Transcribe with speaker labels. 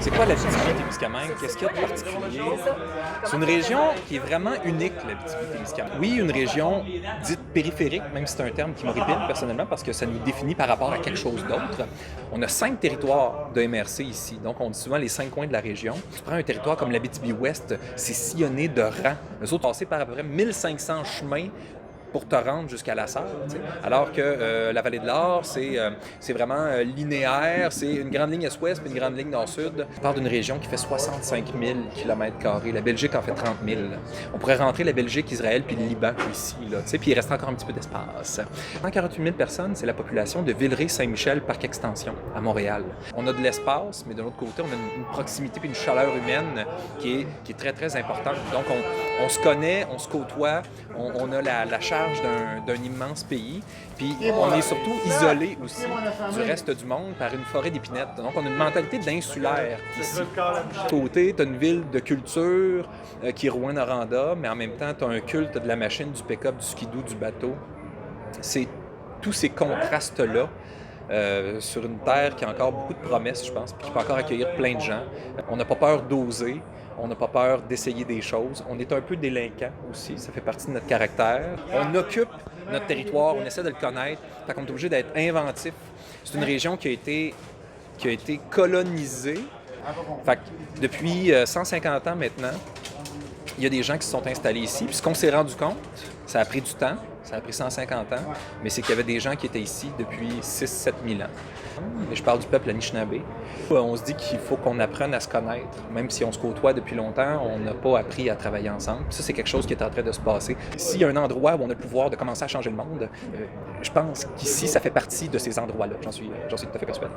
Speaker 1: C'est quoi l'Abitibi-Témiscamingue? Qu'est-ce qu'il y a de particulier? C'est une région qui est vraiment unique, l'Abitibi-Témiscamingue. Oui, une région dite périphérique, même si c'est un terme qui m'horripile personnellement parce que ça nous définit par rapport à quelque chose d'autre. On a 5 territoires de MRC ici, donc on dit souvent les 5 coins de la région. Tu prends un territoire comme l'Abitibi-Ouest, c'est sillonné de rangs. Eux autres passent par à peu près 1500 chemins pour te rendre jusqu'à la Sarre. Alors que la vallée de l'Or, c'est vraiment linéaire, c'est une grande ligne est-ouest puis une grande ligne nord-sud. On parle d'une région qui fait 65 000 km². La Belgique en fait 30 000. On pourrait rentrer la Belgique, Israël puis le Liban ici, là, puis il reste encore un petit peu d'espace. 148 000 personnes, c'est la population de Villeray-Saint-Michel, parc extension, à Montréal. On a de l'espace, mais de l'autre côté, on a une proximité puis une chaleur humaine qui est très, très importante. Donc, on se connaît, on se côtoie, on a la charge d'un immense pays, puis on est surtout isolé aussi du reste du monde par une forêt d'épinettes. Donc on a une mentalité d'insulaire ici. De côté, tu as une ville de culture qui est Rouyn-Noranda, mais en même temps, tu as un culte de la machine, du pick-up, du skidoo, du bateau. C'est tous ces contrastes-là sur une terre qui a encore beaucoup de promesses, je pense, puis qui peut encore accueillir plein de gens. On n'a pas peur d'oser. On n'a pas peur d'essayer des choses. On est un peu délinquant aussi, ça fait partie de notre caractère. On occupe notre territoire, on essaie de le connaître, fait qu'on est obligé d'être inventif. C'est une région qui a été colonisée. Fait que depuis 150 ans maintenant, il y a des gens qui se sont installés ici. Puis ce qu'on s'est rendu compte, ça a pris du temps, ça a pris 150 ans, mais c'est qu'il y avait des gens qui étaient ici depuis 6-7 000 ans. Et je parle du peuple Anishinaabe. On se dit qu'il faut qu'on apprenne à se connaître. Même si on se côtoie depuis longtemps, on n'a pas appris à travailler ensemble. Ça, c'est quelque chose qui est en train de se passer. S'il y a un endroit où on a le pouvoir de commencer à changer le monde, je pense qu'ici, ça fait partie de ces endroits-là. J'en suis tout à fait persuadé.